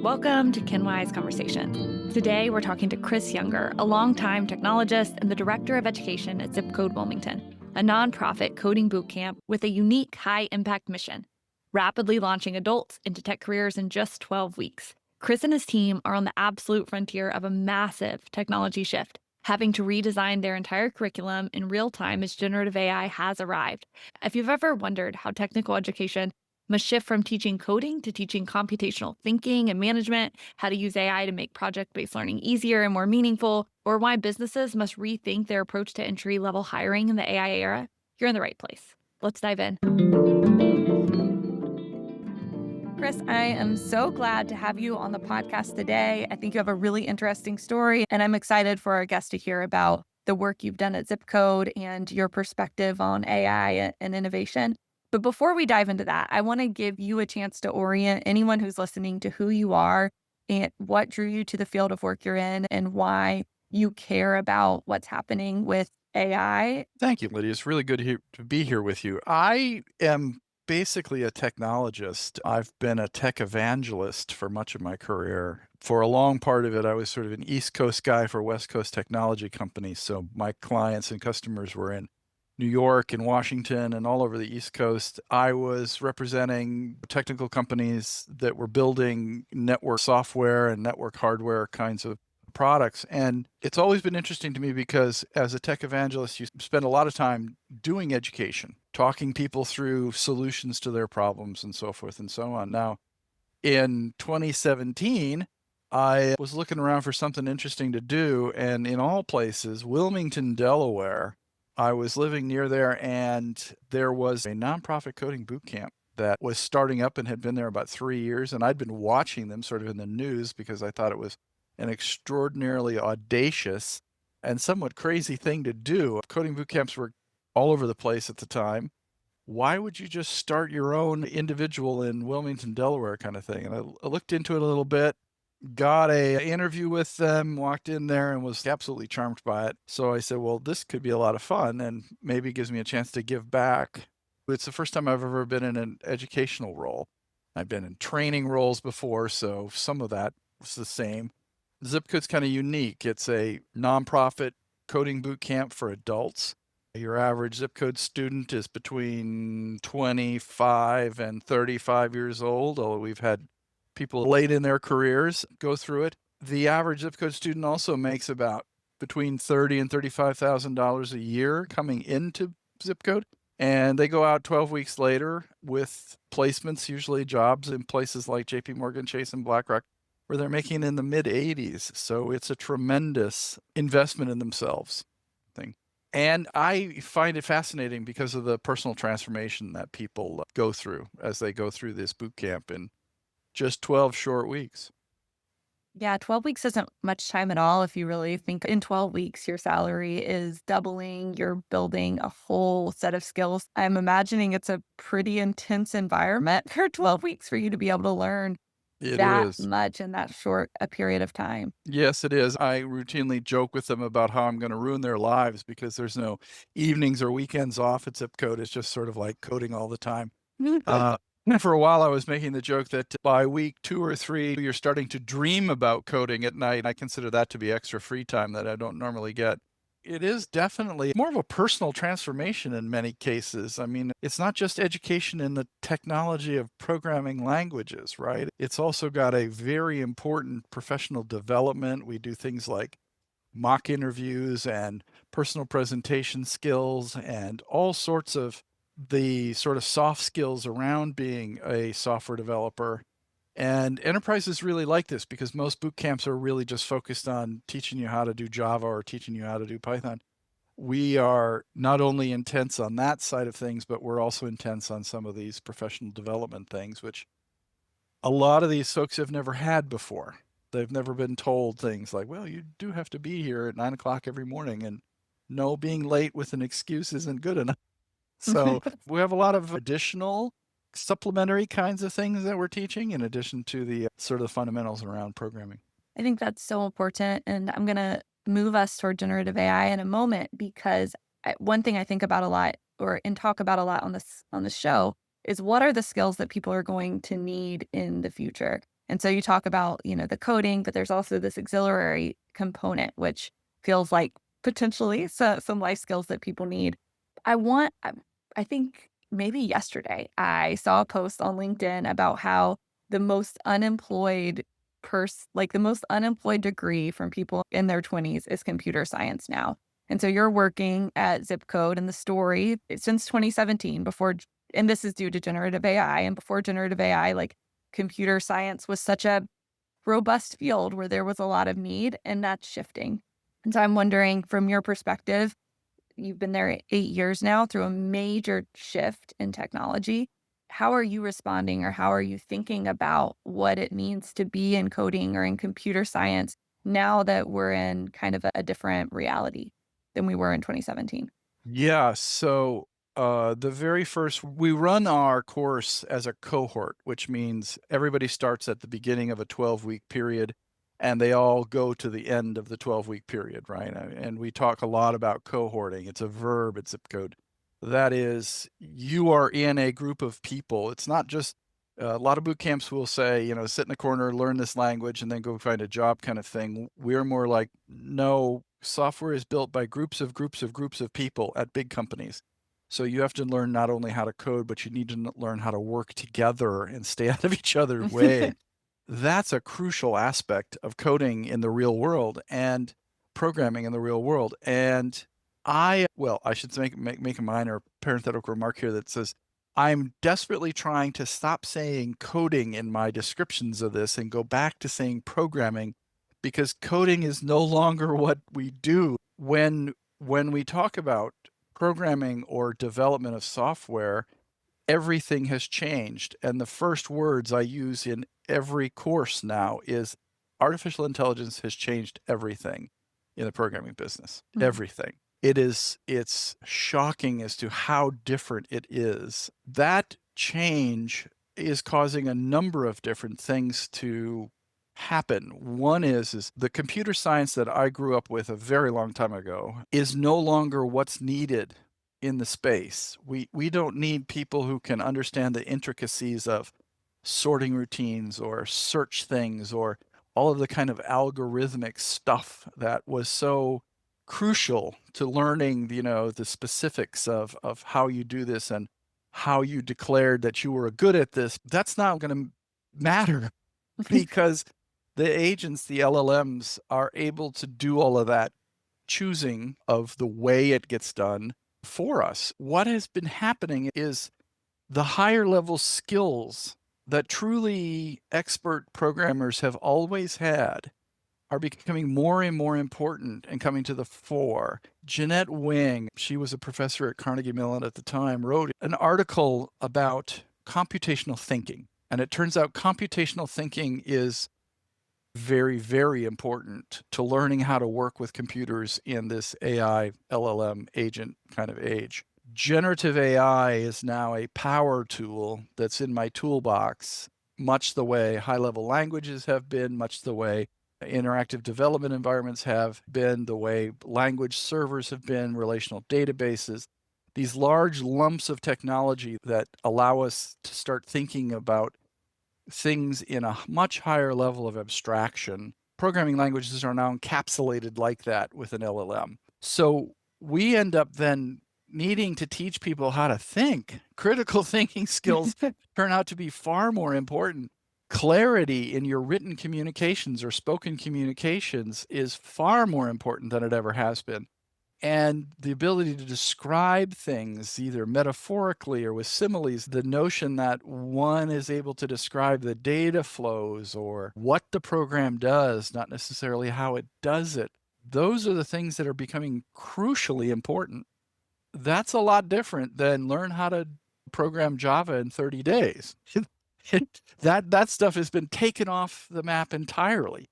Welcome to Kinwise Conversation. Today, we're talking to Kris Younger, a longtime technologist and the director of education at Zip Code Wilmington, a nonprofit coding bootcamp with a unique high-impact mission, rapidly launching adults into tech careers in just 12 weeks. Kris and his team are on the absolute frontier of a massive technology shift, having to redesign their entire curriculum in real time as generative AI has arrived. If you've ever wondered how technical education must shift from teaching coding to teaching computational thinking and management, how to use AI to make project-based learning easier and more meaningful, or why businesses must rethink their approach to entry-level hiring in the AI era, you're in the right place. Let's dive in. Kris, I am so glad to have you on the podcast today. I think you have a really interesting story, and I'm excited for our guests to hear about the work you've done at Zip Code and your perspective on AI and innovation. But before we dive into that, I want to give you a chance to orient anyone who's listening to who you are and what drew you to the field of work you're in and why you care about what's happening with AI. Thank you, Lydia. It's really good to be here with you. I am basically a technologist. I've been a tech evangelist for much of my career. For a long part of it, I was sort of an East Coast guy for West Coast technology companies. So my clients and customers were in New York and Washington and all over the East Coast. I was representing technical companies that were building network software and network hardware kinds of products. And it's always been interesting to me because as a tech evangelist, you spend a lot of time doing education, talking people through solutions to their problems and so forth and so on. Now, in 2017, I was looking around for something interesting to do. And in all places, Wilmington, Delaware, I was living near there, and there was a nonprofit coding boot camp that was starting up and had been there about 3 years. And I'd been watching them sort of in the news because I thought it was an extraordinarily audacious and somewhat crazy thing to do. Coding boot camps were all over the place at the time. Why would you just start your own individual in Wilmington, Delaware kind of thing? And I looked into it a little bit, got a interview with them, walked in there and was absolutely charmed by it. So I said, well, this could be a lot of fun and maybe gives me a chance to give back. It's the first time I've ever been in an educational role. I've been in training roles before, so some of that was the same. Zip Code's kind of unique. It's a nonprofit coding boot camp for adults. Your average Zip Code student is between 25 and 35 years old, although we've had people late in their careers go through it. The average Zip Code student also makes about between $30,000 and $35,000 a year coming into Zip Code. And they go out 12 weeks later with placements, usually jobs in places like JP Morgan, Chase, and BlackRock, where they're making in the mid 80s. So it's a tremendous investment in themselves thing. And I find it fascinating because of the personal transformation that people go through as they go through this boot camp in just 12 short weeks. Yeah, 12 weeks isn't much time at all if you really think in 12 weeks your salary is doubling, you're building a whole set of skills. I'm imagining it's a pretty intense environment for 12 weeks for you to be able to learn It that is. much in that short a period of time. Yes, it is. I routinely joke with them about how I'm going to ruin their lives because there's no evenings or weekends off at Zip Code. It's just sort of like coding all the time. For a while, I was making the joke that by week 2 or 3, you're starting to dream about coding at night. I consider that to be extra free time that I don't normally get. It is definitely more of a personal transformation in many cases. I mean, it's not just education in the technology of programming languages, right? It's also got a very important professional development. We do things like mock interviews and personal presentation skills and all sorts of the sort of soft skills around being a software developer. And enterprises really like this because most boot camps are really just focused on teaching you how to do Java or teaching you how to do Python. We are not only intense on that side of things, but we're also intense on some of these professional development things, which a lot of these folks have never had before. They've never been told things like, well, you do have to be here at 9 o'clock every morning, and no, being late with an excuse isn't good enough. So we have a lot of additional supplementary kinds of things that we're teaching in addition to the sort of fundamentals around programming. I think that's so important. And I'm going to move us toward generative AI in a moment because one thing I think about a lot and talk about a lot on this show is what are the skills that people are going to need in the future. And so you talk about, the coding, but there's also this auxiliary component, which feels like potentially some life skills that people need. I think maybe yesterday I saw a post on LinkedIn about how the most unemployed like the most unemployed degree from people in their 20s is computer science now. And so you're working at Zip Code, and the story since 2017 and this is due to generative AI, and before generative AI, like computer science was such a robust field where there was a lot of need, and that's shifting. And so I'm wondering, from your perspective, you've been there 8 years now through a major shift in technology. How are you responding, or how are you thinking about what it means to be in coding or in computer science now that we're in kind of a different reality than we were in 2017? Yeah, so the very first, we run our course as a cohort, which means everybody starts at the beginning of a 12-week period and they all go to the end of the 12-week period, right? And we talk a lot about cohorting. It's a verb at Zip Code. That is, you are in a group of people. It's not just a lot of boot camps will say, sit in a corner, learn this language, and then go find a job kind of thing. We're more like, no, software is built by groups of people at big companies. So you have to learn not only how to code, but you need to learn how to work together and stay out of each other's way. That's a crucial aspect of coding in the real world and programming in the real world. And I should make a minor parenthetical remark here that says, I'm desperately trying to stop saying coding in my descriptions of this and go back to saying programming, because coding is no longer what we do. When we talk about programming or development of software, everything has changed. And the first words I use in every course now is artificial intelligence has changed everything in the programming business. Everything. It's shocking as to how different it is. That change is causing a number of different things to happen. One is the computer science that I grew up with a very long time ago is no longer what's needed in the space. We don't need people who can understand the intricacies of sorting routines or search things or all of the kind of algorithmic stuff that was so crucial to learning, the specifics of how you do this and how you declared that you were good at this. That's not going to matter because the agents, the LLMs, are able to do all of that choosing of the way it gets done for us. What has been happening is the higher level skills that truly expert programmers have always had are becoming more and more important and coming to the fore. Jeanette Wing, she was a professor at Carnegie Mellon at the time, wrote an article about computational thinking. And it turns out computational thinking is very, very important to learning how to work with computers in this AI, LLM agent kind of age. Generative AI is now a power tool that's in my toolbox, much the way high-level languages have been, much the way interactive development environments have been, the way language servers have been, relational databases. These large lumps of technology that allow us to start thinking about things in a much higher level of abstraction. Programming languages are now encapsulated like that with an LLM. So we end up then needing to teach people how to think. Critical thinking skills turn out to be far more important. Clarity in your written communications or spoken communications is far more important than it ever has been. And the ability to describe things either metaphorically or with similes, the notion that one is able to describe the data flows or what the program does, not necessarily how it does it, those are the things that are becoming crucially important. That's a lot different than learn how to program Java in 30 days. That stuff has been taken off the map entirely.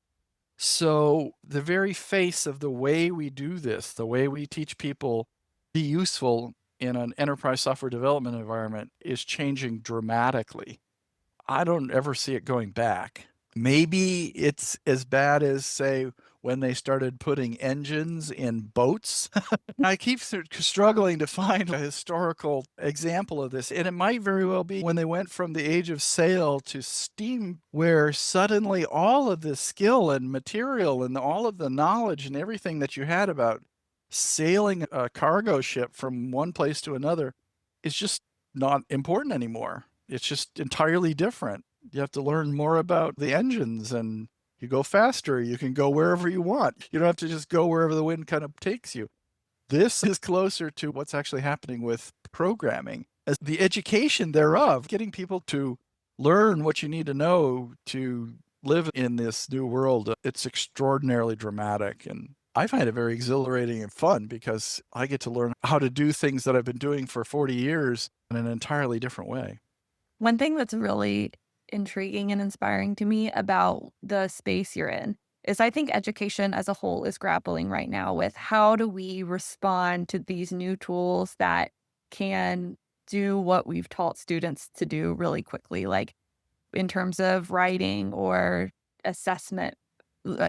So the very face of the way we do this, the way we teach people be useful in an enterprise software development environment is changing dramatically. I don't ever see it going back. Maybe it's as bad as, say, when they started putting engines in boats. I keep struggling to find a historical example of this, and it might very well be when they went from the age of sail to steam, where suddenly all of the skill and material and all of the knowledge and everything that you had about sailing a cargo ship from one place to another is just not important anymore. It's just entirely different. You have to learn more about the engines, and you go faster. You can go wherever you want. You don't have to just go wherever the wind kind of takes you. This is closer to what's actually happening with programming, as the education thereof, getting people to learn what you need to know to live in this new world. It's extraordinarily dramatic, and I find it very exhilarating and fun because I get to learn how to do things that I've been doing for 40 years in an entirely different way. One thing that's really intriguing and inspiring to me about the space you're in is I think education as a whole is grappling right now with how do we respond to these new tools that can do what we've taught students to do really quickly, like in terms of writing or assessment.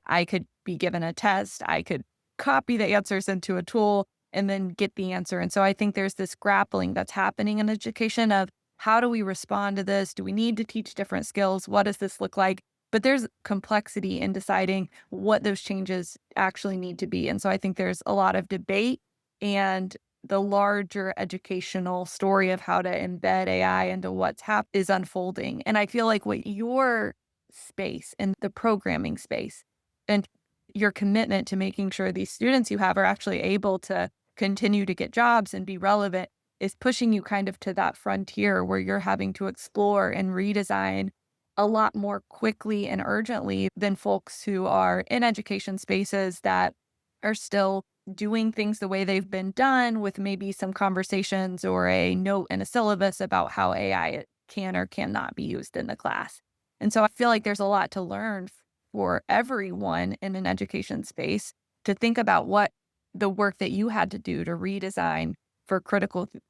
I could be given a test, I could copy the answers into a tool and then get the answer. And so I think there's this grappling that's happening in education of how do we respond to this? Do we need to teach different skills? What does this look like? But there's complexity in deciding what those changes actually need to be. And so I think there's a lot of debate, and the larger educational story of how to embed AI into what's is unfolding. And I feel like what your space and the programming space and your commitment to making sure these students you have are actually able to continue to get jobs and be relevant is pushing you kind of to that frontier where you're having to explore and redesign a lot more quickly and urgently than folks who are in education spaces that are still doing things the way they've been done, with maybe some conversations or a note and a syllabus about how AI can or cannot be used in the class. And so I feel like there's a lot to learn for everyone in an education space to think about what the work that you had to do to redesign for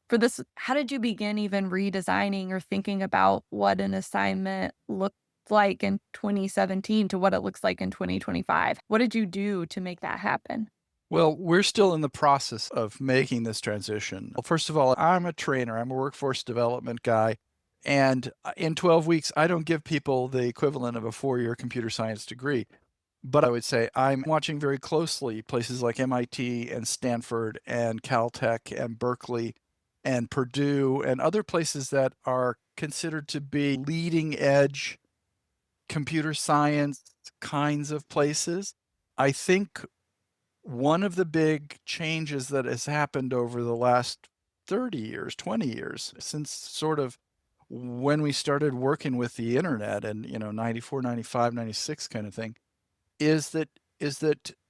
for this. How did you begin even redesigning or thinking about what an assignment looked like in 2017 to what it looks like in 2025? What did you do to make that happen? Well, we're still in the process of making this transition. Well, first of all, I'm a trainer, I'm a workforce development guy. And in 12 weeks, I don't give people the equivalent of a 4-year computer science degree. But I would say I'm watching very closely places like MIT and Stanford and Caltech and Berkeley and Purdue and other places that are considered to be leading edge computer science kinds of places. I think one of the big changes that has happened over the last 30 years, 20 years, since sort of when we started working with the internet and, 94, 95, 96 kind of thing, is that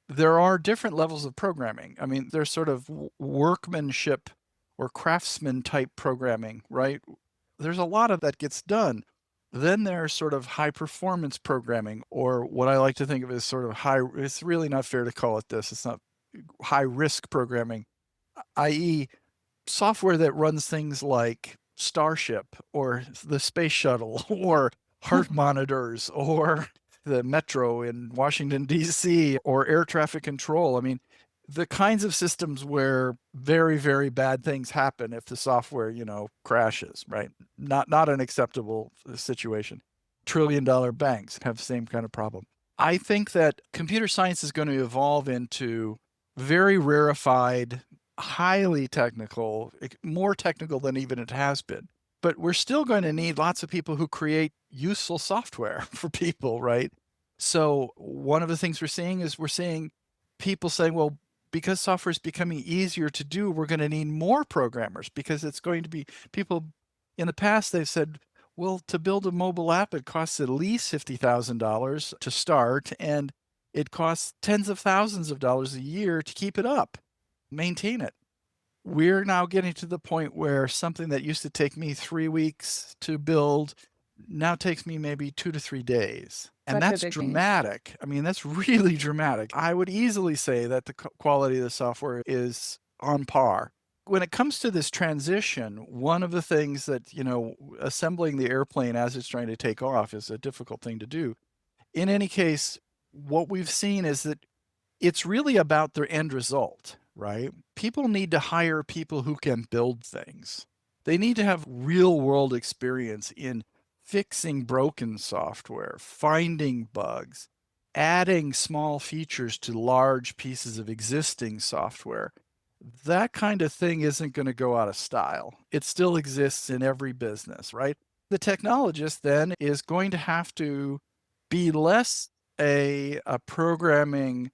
there are different levels of programming. I mean, there's sort of workmanship or craftsman type programming, right? There's a lot of that gets done. Then there's sort of high performance programming, or what I like to think of as sort of it's really not fair to call it this. It's not high risk programming, i.e., software that runs things like Starship or the space shuttle or heart monitors or the metro in Washington, D.C., or air traffic control. I mean, the kinds of systems where very, very bad things happen if the software, crashes, right? Not an acceptable situation. $1 trillion banks have the same kind of problem. I think that computer science is going to evolve into very rarefied, highly technical, more technical than even it has been. But we're still going to need lots of people who create useful software for people, right? So one of the things we're seeing people saying, well, because software is becoming easier to do, we're going to need more programmers, because it's going to be people in the past, they've said, well, to build a mobile app, it costs at least $50,000 to start, and it costs tens of thousands of dollars a year to keep it up, maintain it. We're now getting to the point where something that used to take me 3 weeks to build now takes me maybe 2 to 3 days. And Such a that's big change. dramatic. I mean, that's really dramatic. I would easily say that the quality of the software is on par. When it comes to this transition, one of the things that, assembling the airplane as it's trying to take off is a difficult thing to do. In any case, what we've seen is that it's really about their end result, right? People need to hire people who can build things. They need to have real world experience in fixing broken software, finding bugs, adding small features to large pieces of existing software. That kind of thing isn't going to go out of style. It still exists in every business, right? The technologist then is going to have to be less a programming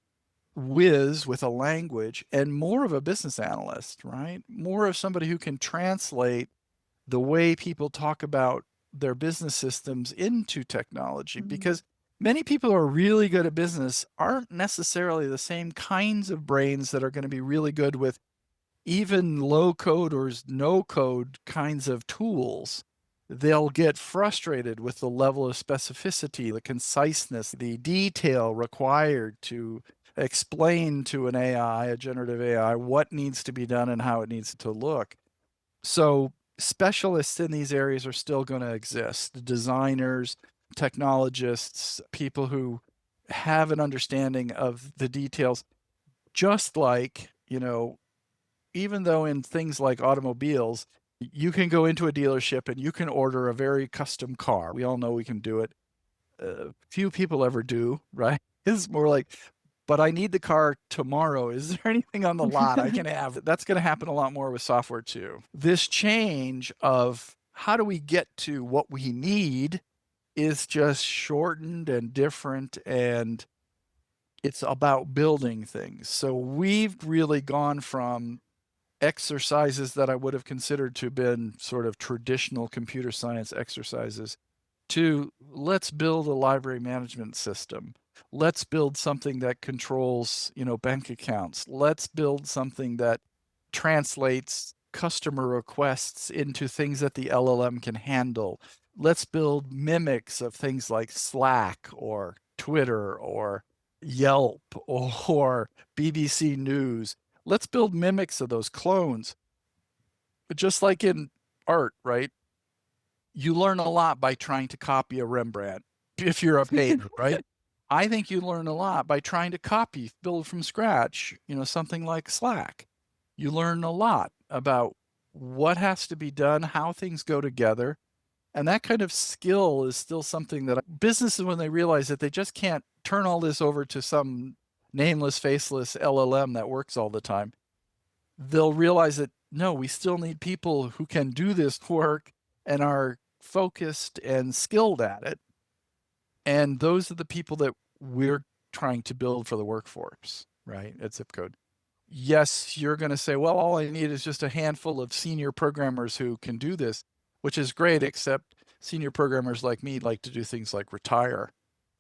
whiz with a language and more of a business analyst, right? More of somebody who can translate the way people talk about their business systems into technology, because many people who are really good at business aren't necessarily the same kinds of brains that are going to be really good with even low code or no code kinds of tools. They'll get frustrated with the level of specificity, the conciseness, the detail required to explain to an AI, a generative AI, what needs to be done and how it needs to look. So specialists in these areas are still going to exist. Designers, technologists, people who have an understanding of the details, just like, even though in things like automobiles, you can go into a dealership and you can order a very custom car. We all know we can do it. Few people ever do, right? It's more like, but I need the car tomorrow. Is there anything on the lot I can have? That's going to happen a lot more with software too. This change of how do we get to what we need is just shortened and different, and it's about building things. So we've really gone from exercises that I would have considered to have been sort of traditional computer science exercises to let's build a library management system. Let's build something that controls, bank accounts. Let's build something that translates customer requests into things that the LLM can handle. Let's build mimics of things like Slack or Twitter or Yelp or BBC News. Let's build mimics of those clones. But just like in art, right? You learn a lot by trying to copy a Rembrandt if you're a painter, right? I think you learn a lot by trying to copy, build from scratch, something like Slack. You learn a lot about what has to be done, how things go together. And that kind of skill is still something that businesses, when they realize that they just can't turn all this over to some nameless, faceless LLM that works all the time, they'll realize that no, we still need people who can do this work and are focused and skilled at it. And those are the people that we're trying to build for the workforce, right, at Zip Code. Yes, you're going to say, well, all I need is just a handful of senior programmers who can do this, which is great, except senior programmers like me like to do things like retire.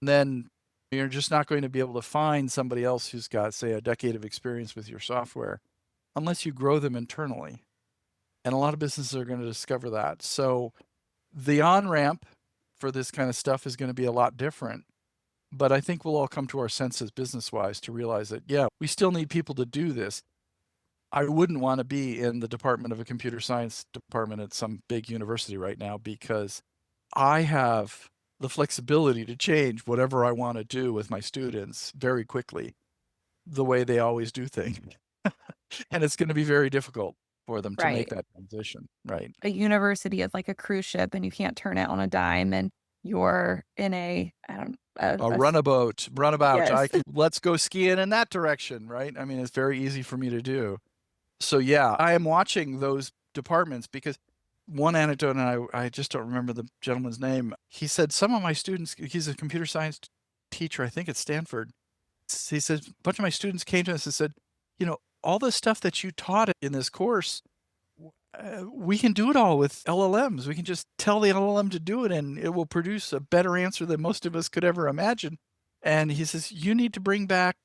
And then you're just not going to be able to find somebody else who's got, say, a decade of experience with your software unless you grow them internally. And a lot of businesses are going to discover that. So the on-ramp for this kind of stuff is going to be a lot different. But I think we'll all come to our senses business-wise to realize that, yeah, we still need people to do this. I wouldn't want to be in the department of a computer science department at some big university right now, because I have the flexibility to change whatever I want to do with my students very quickly, the way they always do things. And it's going to be very difficult for them to make Right. that transition, right? A university is like a cruise ship and you can't turn it on a dime, and you're in I don't, A runabout. yes. Let's go skiing in that direction, right? I mean, it's very easy for me to do. So yeah, I am watching those departments because one anecdote, and I just don't remember the gentleman's name. He said some of my students, he's a computer science teacher, I think at Stanford. He said a bunch of my students came to us and said, all the stuff that you taught in this course, we can do it all with LLMs. We can just tell the LLM to do it and it will produce a better answer than most of us could ever imagine. And he says, you need to bring back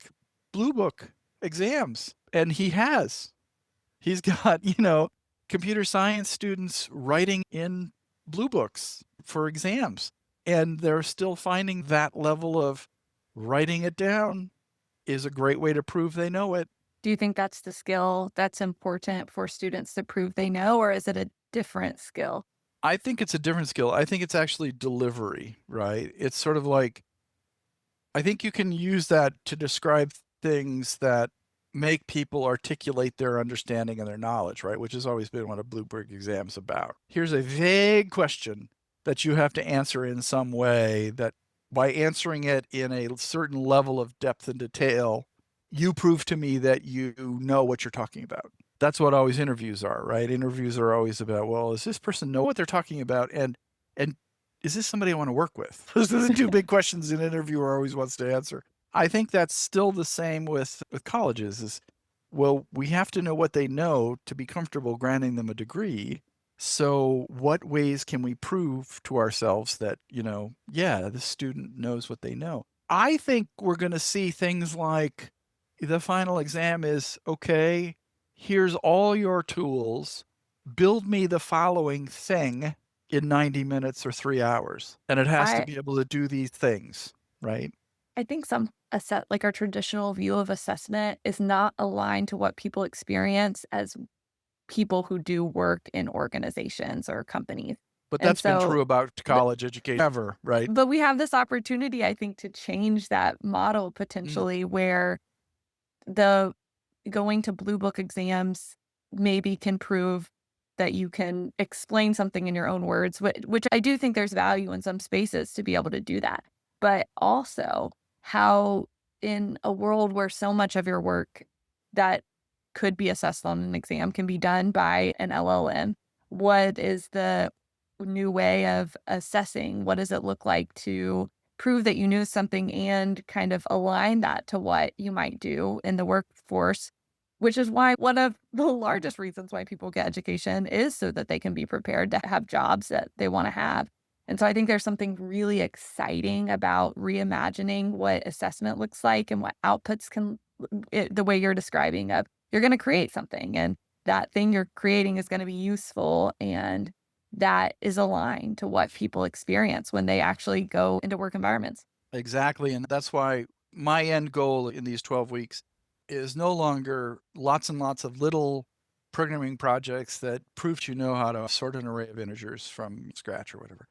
Blue Book exams. And he has. He's got, computer science students writing in Blue Books for exams. And they're still finding that level of writing it down is a great way to prove they know it. Do you think that's the skill that's important for students to prove they know, or is it a different skill? I think it's a different skill. I think it's actually delivery, right? It's sort of like, I think you can use that to describe things that make people articulate their understanding and their knowledge, right? Which has always been what a Bloomberg exam is about. Here's a vague question that you have to answer in some way that by answering it in a certain level of depth and detail, you prove to me that you know what you're talking about. That's what always interviews are, right? Interviews are always about, well, does this person know what they're talking about? And is this somebody I want to work with? Those are the two big questions an interviewer always wants to answer. I think that's still the same with colleges is, well, we have to know what they know to be comfortable granting them a degree. So what ways can we prove to ourselves that, yeah, this student knows what they know? I think we're going to see things like the final exam is, okay, here's all your tools. Build me the following thing in 90 minutes or 3 hours. And it has to I be able to do these things, right? I think like our traditional view of assessment is not aligned to what people experience as people who do work in organizations or companies. But And that's been so, true about th- college education ever, right? but we have this opportunity, I think, to change that model Mm, potentially where the going to blue book exams maybe can prove that you can explain something in your own words, which I do think there's value in some spaces to be able to do that. But also how in a world where so much of your work that could be assessed on an exam can be done by an LLM, what is the new way of assessing? What does it look like to prove that you knew something and kind of align that to what you might do in the workforce, which is why one of the largest reasons why people get education is so that they can be prepared to have jobs that they want to have. And so I think there's something really exciting about reimagining what assessment looks like and what outputs the way you're describing of you're going to create something and that thing you're creating is going to be useful and that is aligned to what people experience when they actually go into work environments. exactly. And that's why my end goal in these 12 weeks is no longer lots and lots of little programming projects that prove you know how to sort an array of integers from scratch or whatever.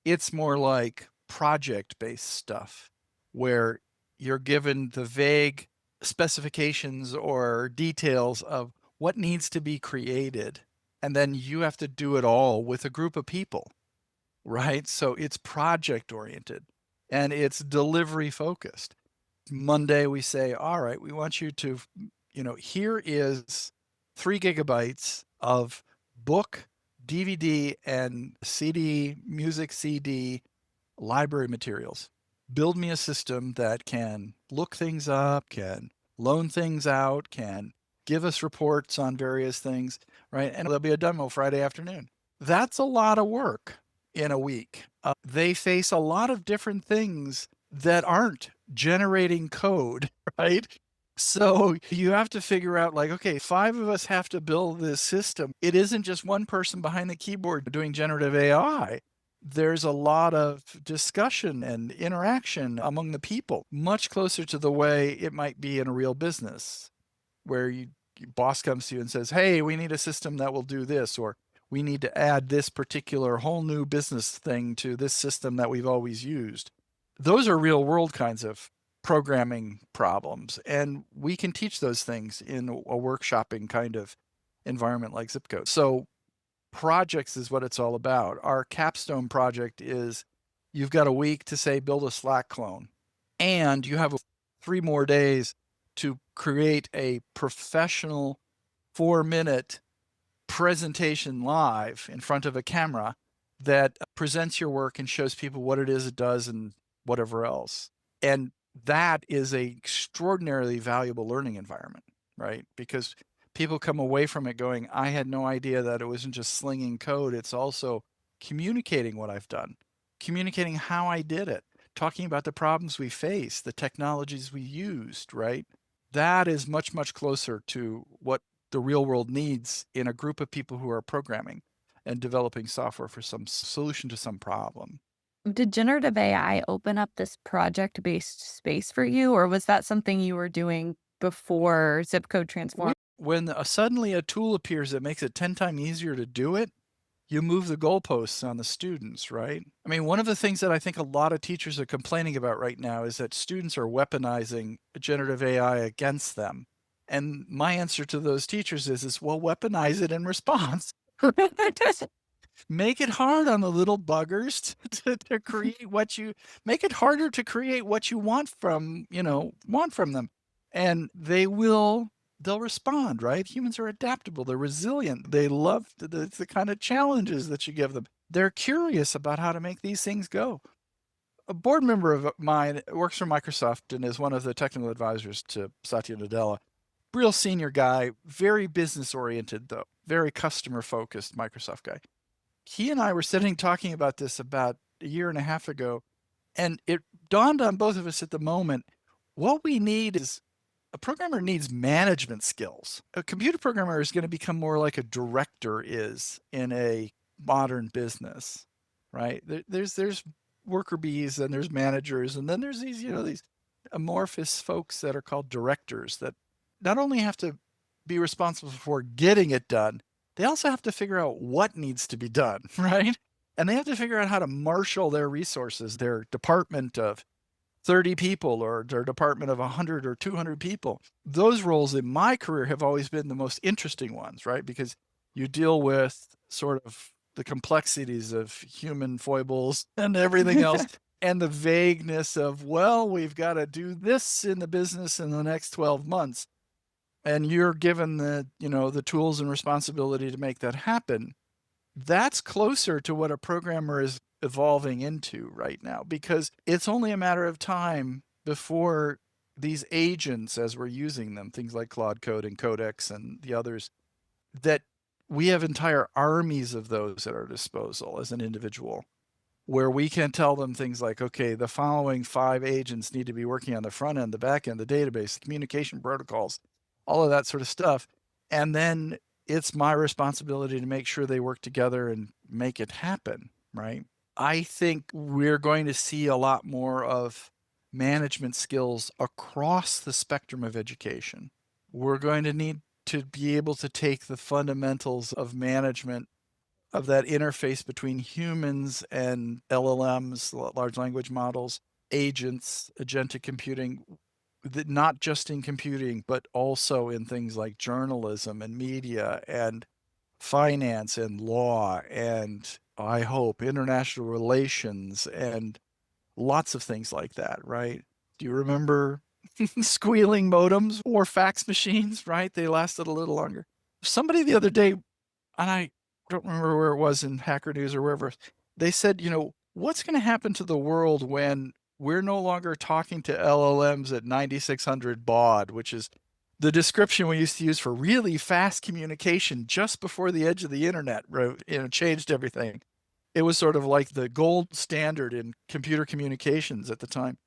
It's more like project-based stuff where you're given the vague specifications or details of what needs to be created, and then you have to do it all with a group of people, right? So it's project-oriented and it's delivery focused. Monday, we say, all right, we want you to, here is 3 GB of book, DVD, and CD, music CD library materials. Build me a system that can look things up, can loan things out, can give us reports on various things, right? And there'll be a demo Friday afternoon. That's a lot of work in a week. They face a lot of different things that aren't generating code, right? So you have to figure out like, okay, 5 of us have to build this system. It isn't just one person behind the keyboard doing generative AI. There's a lot of discussion and interaction among the people, much closer to the way it might be in a real business, where your boss comes to you and says, hey, we need a system that will do this, or we need to add this particular whole new business thing to this system that we've always used. Those are real world kinds of programming problems. And we can teach those things in a workshopping kind of environment like Zip Code. So projects is what it's all about. Our capstone project is you've got a week to say, build a Slack clone. And you have 3 more days to create a professional 4-minute presentation live in front of a camera that presents your work and shows people what it is it does and whatever else. And that is a extraordinarily valuable learning environment, right? Because people come away from it going, I had no idea that it wasn't just slinging code. It's also communicating what I've done, communicating how I did it, talking about the problems we face, the technologies we used, right? That is much, much closer to what the real world needs in a group of people who are programming and developing software for some solution to some problem. Did generative AI open up this project-based space for you, or was that something you were doing before Zip Code transformed? When suddenly a tool appears that makes it 10 times easier to do it, you move the goalposts on the students, right? I mean, one of the things that I think a lot of teachers are complaining about right now is that students are weaponizing generative AI against them. And my answer to those teachers is well, weaponize it in response. Make it hard on the little buggers to create what you make it harder to create what you want from, want from them. And they'll respond, right? Humans are adaptable, they're resilient, they love the kind of challenges that you give them. They're curious about how to make these things go. A board member of mine works for Microsoft and is one of the technical advisors to Satya Nadella. Real senior guy, very business oriented though, very customer focused Microsoft guy. He and I were sitting talking about this about a year and a half ago, and it dawned on both of us at the moment, what we need is a programmer needs management skills. A computer programmer is going to become more like a director is in a modern business, right? There's worker bees and there's managers, and then there's these amorphous folks that are called directors that not only have to be responsible for getting it done, they also have to figure out what needs to be done, right? And they have to figure out how to marshal their resources, their department of 30 people or their department of 100 or 200 people. Those roles in my career have always been the most interesting ones, right? Because you deal with sort of the complexities of human foibles and everything else. And the vagueness of, well, we've got to do this in the business in the next 12 months. And you're given the tools and responsibility to make that happen. That's closer to what a programmer is evolving into right now, because it's only a matter of time before these agents, as we're using them, things like Claude Code and Codex and the others, that we have entire armies of those at our disposal as an individual, where we can tell them things like, okay, the following 5 agents need to be working on the front end, the back end, the database, the communication protocols, all of that sort of stuff. And then it's my responsibility to make sure they work together and make it happen, right? I think we're going to see a lot more of management skills across the spectrum of education. We're going to need to be able to take the fundamentals of management, of that interface between humans and LLMs, large language models, agents, agentic computing, not just in computing, but also in things like journalism and media and finance and law and, I hope, international relations and lots of things like that, right? Do you remember squealing modems or fax machines, right? They lasted a little longer. Somebody the other day, and I don't remember where it was in Hacker News or wherever, they said, what's going to happen to the world when we're no longer talking to LLMs at 9600 baud, which is the description we used to use for really fast communication just before the edge of the internet, changed everything. It was sort of like the gold standard in computer communications at the time.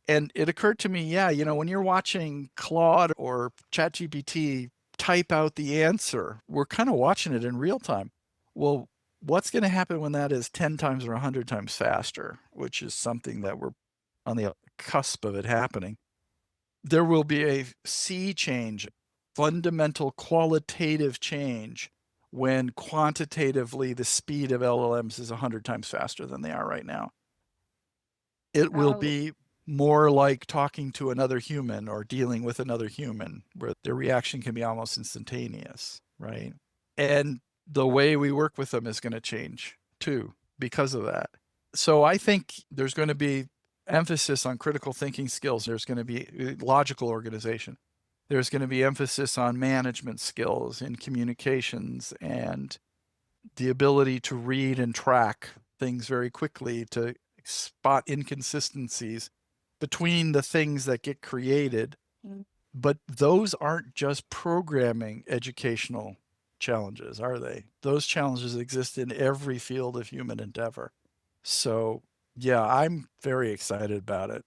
And it occurred to me, when you're watching Claude or ChatGPT type out the answer, we're kind of watching it in real time. Well, what's going to happen when that is 10 times or 100 times faster, which is something that we're on the cusp of it happening? There will be a sea change, fundamental qualitative change, when quantitatively the speed of LLMs is 100 times faster than they are right now. It will be more like talking to another human or dealing with another human, where the reaction can be almost instantaneous, right? And the way we work with them is going to change too because of that. So I think there's going to be emphasis on critical thinking skills. There's going to be logical organization. There's going to be emphasis on management skills in communications and the ability to read and track things very quickly, to spot inconsistencies between the things that get created. But those aren't just programming educational challenges, are they? Those challenges exist in every field of human endeavor. So, yeah, I'm very excited about it.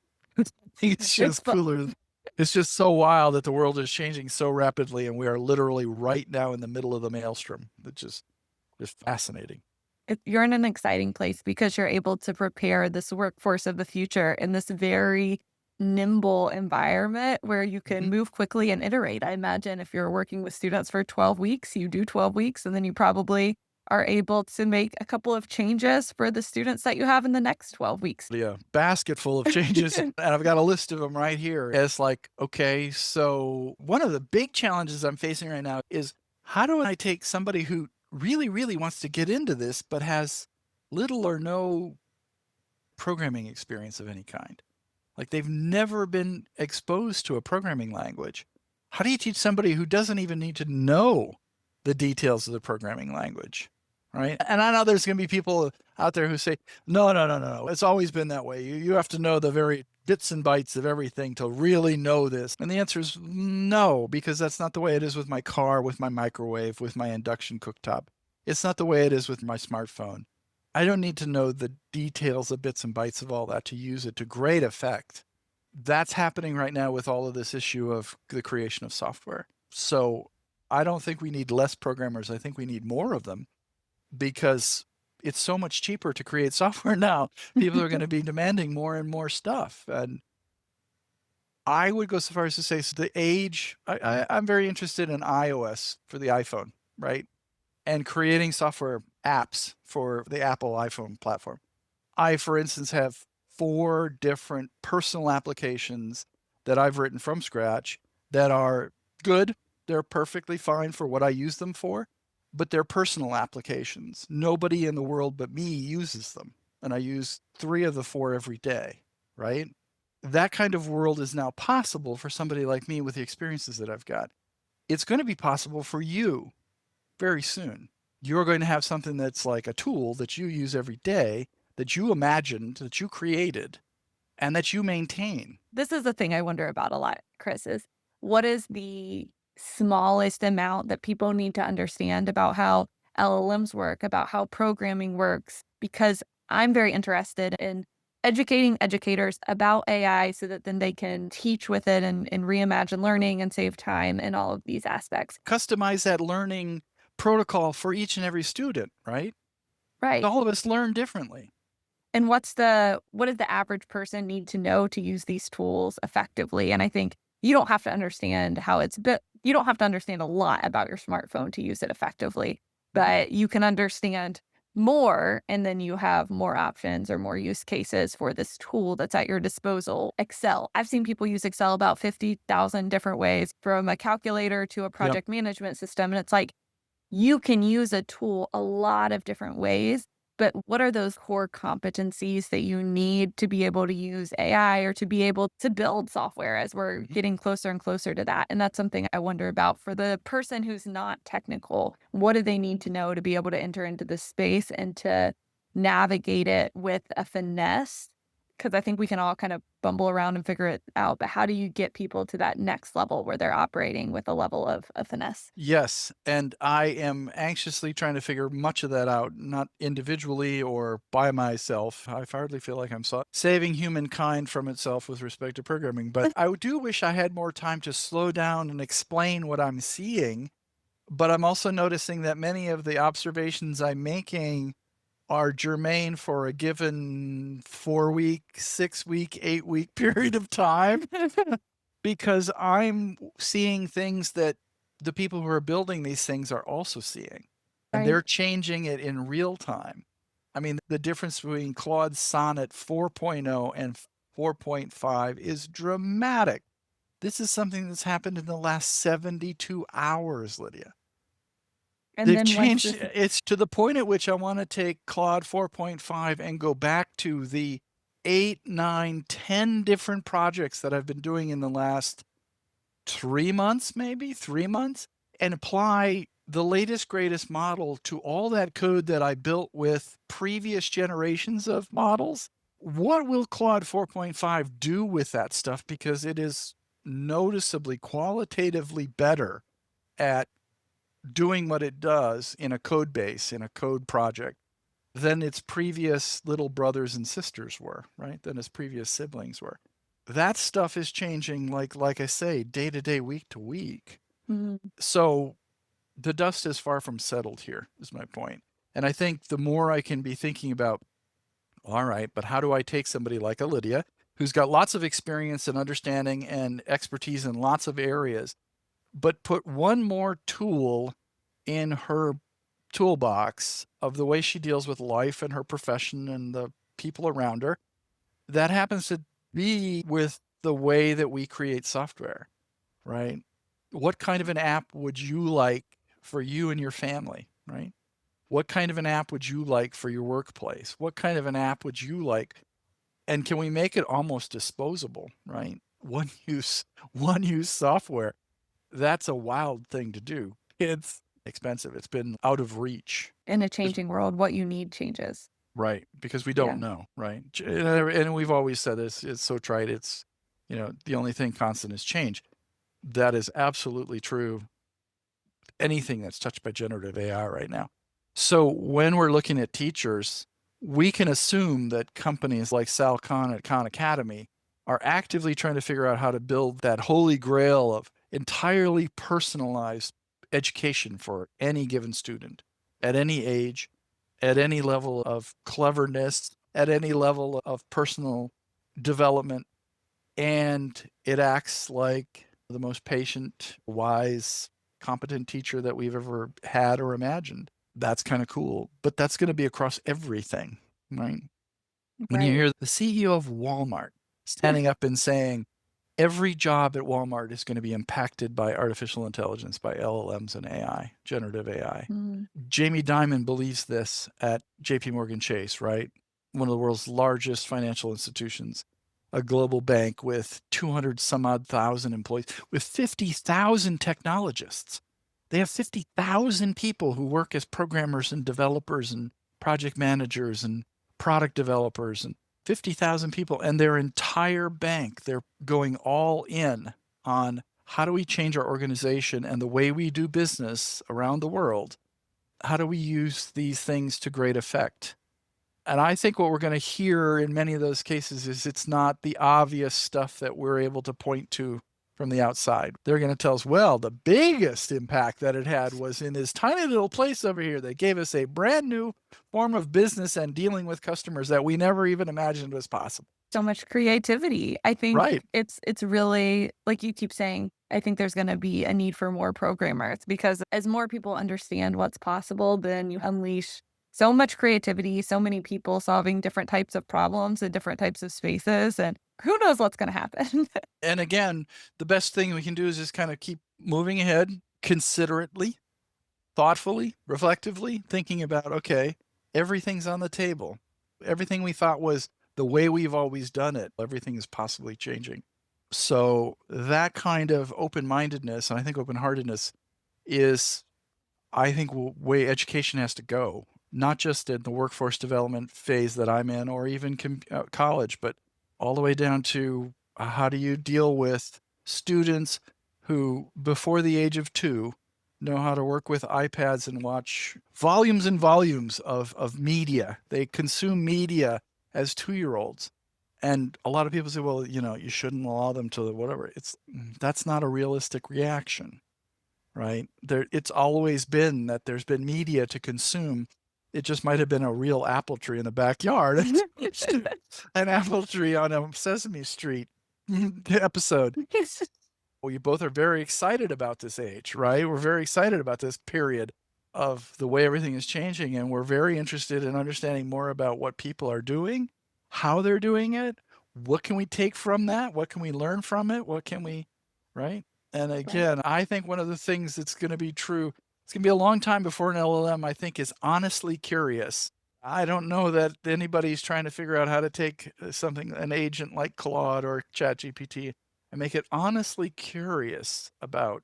It's just cooler. It's just so wild that the world is changing so rapidly, and we are literally right now in the middle of the maelstrom. It's just fascinating. You're in an exciting place because you're able to prepare this workforce of the future in this very nimble environment where you can move quickly and iterate. I imagine if you're working with students for 12 weeks, you do 12 weeks, and then you probably are able to make a couple of changes for the students that you have in the next 12 weeks. Yeah, basket full of changes, and I've got a list of them right here. It's like, okay, so one of the big challenges I'm facing right now is how do I take somebody who really, really wants to get into this, but has little or no programming experience of any kind? Like they've never been exposed to a programming language. How do you teach somebody who doesn't even need to know the details of the programming language? Right. And I know there's going to be people out there who say, no, no, no, no, no. It's always been that way. You have to know the very bits and bytes of everything to really know this. And the answer is no, because that's not the way it is with my car, with my microwave, with my induction cooktop. It's not the way it is with my smartphone. I don't need to know the details, the bits and bytes of all that to use it to great effect. That's happening right now with all of this issue of the creation of software. So I don't think we need less programmers. I think we need more of them because it's so much cheaper to create software now. People are going to be demanding more and more stuff. And I would go so far as to say, so the age, I'm very interested in iOS for the iPhone, right? And creating software apps for the Apple iPhone platform. I, for instance, have 4 different personal applications that I've written from scratch that are good. They're perfectly fine for what I use them for, but they're personal applications. Nobody in the world but me uses them. And I use 3 of the 4 every day, right? That kind of world is now possible for somebody like me with the experiences that I've got. It's going to be possible for you very soon. You're going to have something that's like a tool that you use every day, that you imagined, that you created, and that you maintain. This is the thing I wonder about a lot, Kris, is what is the smallest amount that people need to understand about how LLMs work, about how programming works? Because I'm very interested in educating educators about AI so that then they can teach with it and reimagine learning and save time in all of these aspects. Customize that learning protocol for each and every student, right? Right. All of us learn differently. And what does the average person need to know to use these tools effectively? And I think you don't have to understand how it's built. You don't have to understand a lot about your smartphone to use it effectively, but you can understand more, and then you have more options or more use cases for this tool that's at your disposal. Excel. I've seen people use Excel about 50,000 different ways, from a calculator to a Yep. project management system. And it's like, you can use a tool a lot of different ways, but what are those core competencies that you need to be able to use AI or to be able to build software as we're getting closer and closer to that? And that's something I wonder about for the person who's not technical. What do they need to know to be able to enter into this space and to navigate it with a finesse? Because I think we can all kind of bumble around and figure it out, but how do you get people to that next level where they're operating with a level of finesse? Yes, and I am anxiously trying to figure much of that out, not individually or by myself. I hardly feel like I'm saving humankind from itself with respect to programming, but I do wish I had more time to slow down and explain what I'm seeing. But I'm also noticing that many of the observations I'm making are germane for a given 4-week, 6-week, 8-week period of time because I'm seeing things that the people who are building these things are also seeing, and they're Right. changing it in real time. I mean, the difference between Claude Sonnet 4.0 and 4.5 is dramatic. This is something that's happened in the last 72 hours, Lydia. And They've then once changed. this It's to the point at which I want to take Claude 4.5 and go back to the 8, 9, 10 different projects that I've been doing in the last 3 months, maybe 3 months, and apply the latest, greatest model to all that code that I built with previous generations of models. What will Claude 4.5 do with that stuff? Because it is noticeably, qualitatively better at doing what it does in a code base, in a code project, than its previous little brothers and sisters were, right? Than its previous siblings were. That stuff is changing, like I say, day to day, week to week. Mhm. So the dust is far from settled here, is my point. And I think the more I can be thinking about, all right, but how do I take somebody like a Lydia, who's got lots of experience and understanding and expertise in lots of areas, but put one more tool in her toolbox of the way she deals with life and her profession and the people around her. That happens to be with the way that we create software, right? What kind of an app would you like for you and your family, right? What kind of an app would you like for your workplace? What kind of an app would you like? And can we make it almost disposable, right? One use software. That's a wild thing to do. It's expensive. It's been out of reach. In a changing world, what you need changes. Right. Because we don't know, right? And we've always said this, it's so trite. It's, the only thing constant is change. That is absolutely true. Anything that's touched by generative AI right now. So when we're looking at teachers, we can assume that companies like Sal Khan at Khan Academy are actively trying to figure out how to build that holy grail of entirely personalized education for any given student at any age, at any level of cleverness, at any level of personal development. And it acts like the most patient, wise, competent teacher that we've ever had or imagined. That's kind of cool. But that's going to be across everything, right? When you hear the CEO of Walmart standing up and saying, every job at Walmart is going to be impacted by artificial intelligence, by LLMs and AI, generative AI. Jamie Dimon believes this at JP Morgan Chase, right? One of the world's largest financial institutions, a global bank with 200 some odd thousand employees, with 50,000 technologists. They have 50,000 people who work as programmers and developers and project managers and product developers, and 50,000 people, and their entire bank, they're going all in on how do we change our organization and the way we do business around the world? How do we use these things to great effect? And I think what we're going to hear in many of those cases is it's not the obvious stuff that we're able to point to from the outside. They're going to tell us, well, the biggest impact that it had was in this tiny little place over here. They gave us a brand new form of business and dealing with customers that we never even imagined was possible. So much creativity. I think it's really, like you keep saying, I think there's going to be a need for more programmers, because as more people understand what's possible, then you unleash so much creativity, so many people solving different types of problems in different types of spaces, and who knows what's going to happen. And again, the best thing we can do is just kind of keep moving ahead considerately, thoughtfully, reflectively, thinking about, okay, everything's on the table. Everything we thought was the way we've always done it, everything is possibly changing. So that kind of open-mindedness, and I think open-heartedness is, I think, way education has to go, not just in the workforce development phase that I'm in, or even college, but all the way down to how do you deal with students who, before the age of 2, know how to work with iPads and watch volumes and volumes of media. They consume media as 2-year-olds. And a lot of people say, well, you shouldn't allow them to whatever. That's not a realistic reaction, right? It's always been that there's been media to consume. It just might have been a real apple tree in the backyard. An apple tree on a Sesame Street episode. We both are very excited about this age, right? We're very excited about this period of the way everything is changing, and we're very interested in understanding more about what people are doing, how they're doing it, what can we take from that, what can we learn from it, what can we, right? And again, I think one of the things that's going to be true, it's going to be a long time before an LLM, I think, is honestly curious. I don't know that anybody's trying to figure out how to take something, an agent like Claude or ChatGPT, and make it honestly curious about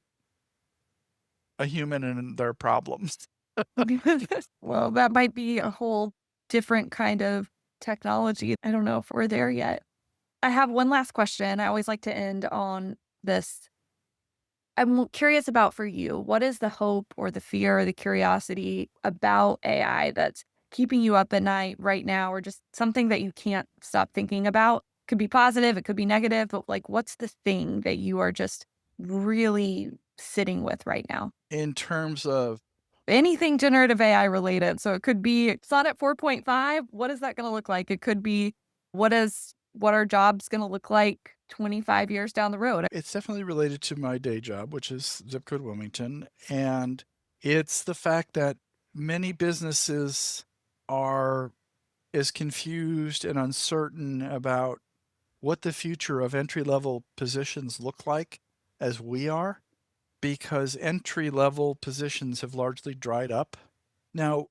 a human and their problems. Well, that might be a whole different kind of technology. I don't know if we're there yet. I have one last question. I always like to end on this. I'm curious about, for you, what is the hope or the fear or the curiosity about AI that's keeping you up at night right now, or just something that you can't stop thinking about? Could be positive, it could be negative, but like, what's the thing that you are just really sitting with right now? In terms of anything generative AI related. So it could be Sonnet 4.5. What is that going to look like? It could be what are jobs going to look like 25 years down the road? It's definitely related to my day job, which is Zip Code Wilmington. And it's the fact that many businesses are as confused and uncertain about what the future of entry level positions look like as we are, because entry level positions have largely dried up. Now,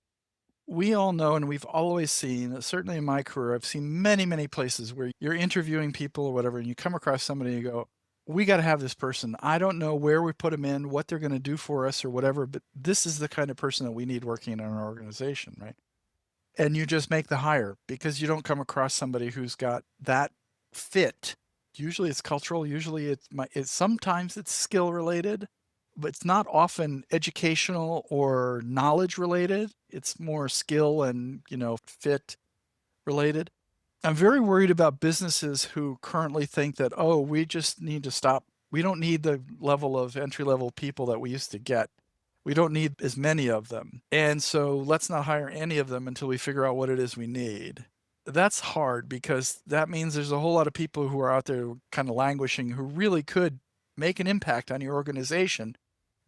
we all know, and we've always seen, certainly in my career, I've seen many, many places where you're interviewing people or whatever, and you come across somebody and you go, we got to have this person. I don't know where we put them in, what they're going to do for us or whatever, but this is the kind of person that we need working in our organization, right? And you just make the hire because you don't come across somebody who's got that fit. Usually it's cultural, usually it's sometimes it's skill related, but it's not often educational or knowledge related. It's more skill and, fit related. I'm very worried about businesses who currently think that, oh, we just need to stop. We don't need the level of entry level people that we used to get. We don't need as many of them. And so let's not hire any of them until we figure out what it is we need. That's hard because that means there's a whole lot of people who are out there kind of languishing who really could make an impact on your organization,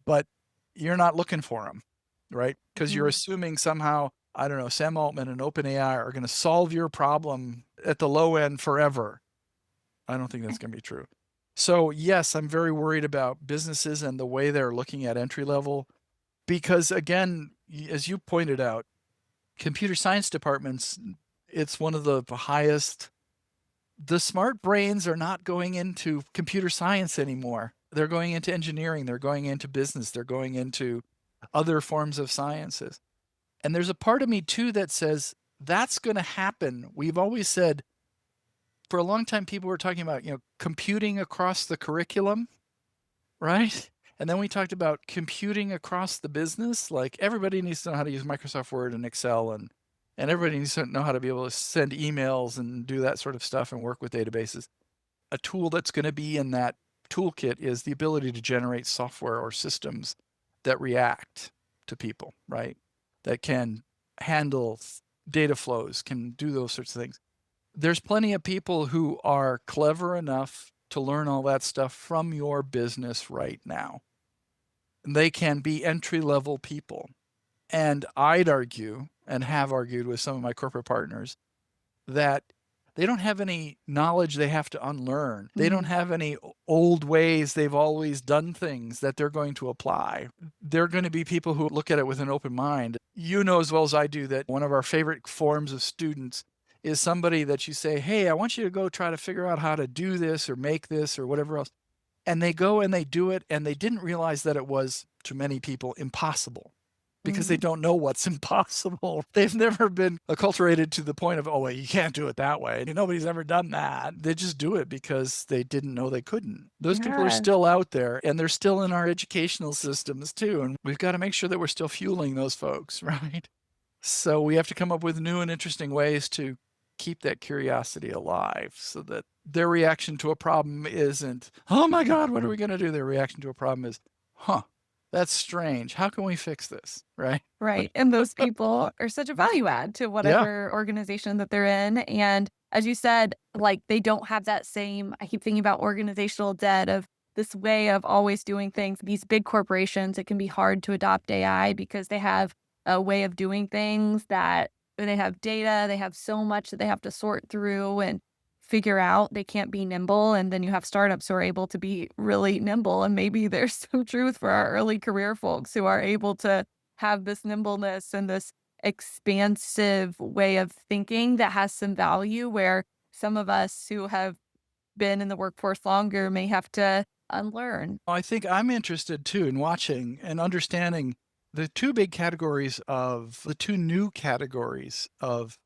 but you're not looking for them, right? Because you're assuming somehow, I don't know, Sam Altman and OpenAI are going to solve your problem at the low end forever. I don't think that's going to be true. So yes, I'm very worried about businesses and the way they're looking at entry level, because again, as you pointed out, computer science departments, it's one of the highest. The smart brains are not going into computer science anymore. They're going into engineering, they're going into business, they're going into other forms of sciences. And there's a part of me too that says that's going to happen. We've always said, for a long time, people were talking about, computing across the curriculum, right? And then we talked about computing across the business. Like everybody needs to know how to use Microsoft Word and Excel, and everybody needs to know how to be able to send emails and do that sort of stuff and work with databases. A tool that's going to be in that toolkit is the ability to generate software or systems that react to people, right? That can handle data flows, can do those sorts of things. There's plenty of people who are clever enough to learn all that stuff from your business right now. And they can be entry level people. And I'd argue, and have argued with some of my corporate partners, that they don't have any knowledge they have to unlearn. They don't have any old ways they've always done things that they're going to apply. They're going to be people who look at it with an open mind. You know as well as I do that one of our favorite forms of students is somebody that you say, hey, I want you to go try to figure out how to do this or make this or whatever else. And they go and they do it, and they didn't realize that it was, to many people, impossible. Because they don't know what's impossible. They've never been acculturated to the point of, oh, wait, you can't do it that way. Nobody's ever done that. They just do it because they didn't know they couldn't. Those people are still out there, and they're still in our educational systems too. And we've got to make sure that we're still fueling those folks, right? So we have to come up with new and interesting ways to keep that curiosity alive so that their reaction to a problem isn't, oh my God, what are we going to do? Their reaction to a problem is, huh, that's strange. How can we fix this? Right. Right. And those people are such a value add to whatever organization that they're in. And as you said, like they don't have that same, I keep thinking about organizational debt of this way of always doing things. These big corporations, it can be hard to adopt AI because they have a way of doing things that they have data, they have so much that they have to sort through and figure out. They can't be nimble. And then you have startups who are able to be really nimble. And maybe there's some truth for our early career folks who are able to have this nimbleness and this expansive way of thinking that has some value, where some of us who have been in the workforce longer may have to unlearn. I think I'm interested too in watching and understanding the two new categories of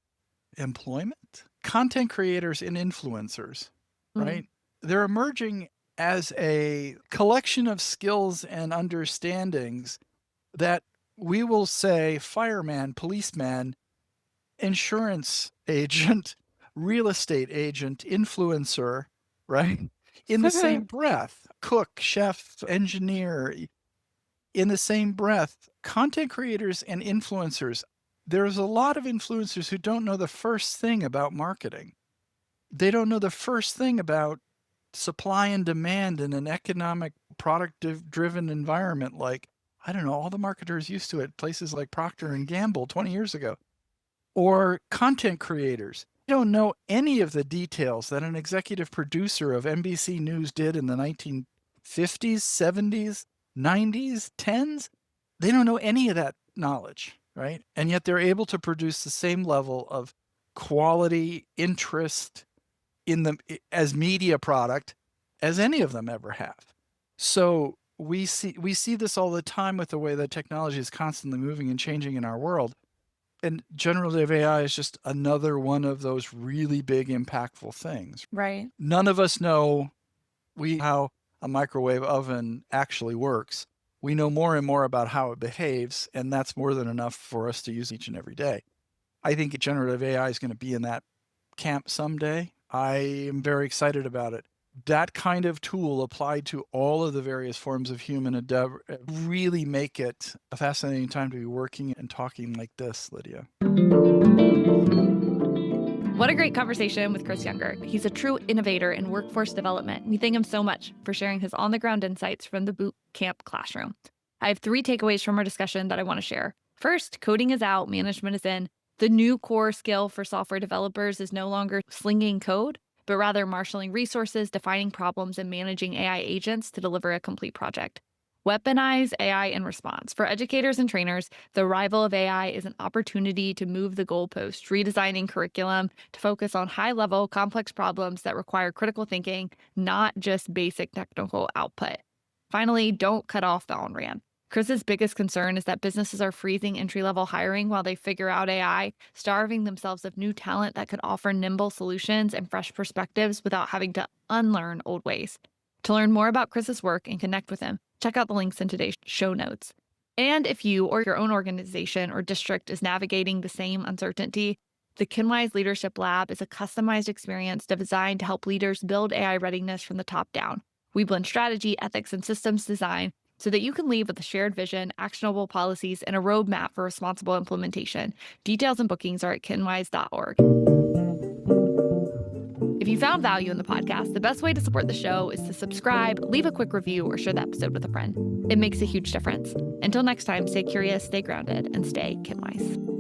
employment: content creators and influencers, right? They're emerging as a collection of skills and understandings that we will say fireman, policeman, insurance agent, real estate agent, influencer, right? In the same breath, cook, chef, engineer, in the same breath, content creators and influencers. There's a lot of influencers who don't know the first thing about marketing. They don't know the first thing about supply and demand in an economic product driven environment. Like, I don't know, all the marketers used to at places like Procter and Gamble 20 years ago. Or content creators. They don't know any of the details that an executive producer of NBC News did in the 1950s, 70s, 90s, 10s. They don't know any of that knowledge, right? And yet they're able to produce the same level of quality, interest in them as media product as any of them ever have. So we see this all the time with the way that technology is constantly moving and changing in our world. And generative AI is just another one of those really big, impactful things. Right. None of us know how a microwave oven actually works. We know more and more about how it behaves, and that's more than enough for us to use each and every day. I think generative AI is going to be in that camp someday. I am very excited about it. That kind of tool applied to all of the various forms of human endeavor really make it a fascinating time to be working and talking like this, Lydia. What a great conversation with Kris Younger. He's a true innovator in workforce development. We thank him so much for sharing his on-the-ground insights from the boot camp classroom. I have 3 takeaways from our discussion that I want to share. First, coding is out, management is in. The new core skill for software developers is no longer slinging code, but rather marshaling resources, defining problems, and managing AI agents to deliver a complete project. Weaponize AI in response. For educators and trainers, the arrival of AI is an opportunity to move the goalpost, redesigning curriculum to focus on high-level, complex problems that require critical thinking, not just basic technical output. Finally, don't cut off the on-ramp. Kris's biggest concern is that businesses are freezing entry-level hiring while they figure out AI, starving themselves of new talent that could offer nimble solutions and fresh perspectives without having to unlearn old ways. To learn more about Kris's work and connect with him, check out the links in today's show notes. And if you or your own organization or district is navigating the same uncertainty, the Kinwise Leadership Lab is a customized experience designed to help leaders build AI readiness from the top down. We blend strategy, ethics, and systems design so that you can leave with a shared vision, actionable policies, and a roadmap for responsible implementation. Details and bookings are at kinwise.org. If you found value in the podcast, the best way to support the show is to subscribe, leave a quick review, or share the episode with a friend. It makes a huge difference. Until next time, stay curious, stay grounded, and stay Kinwise.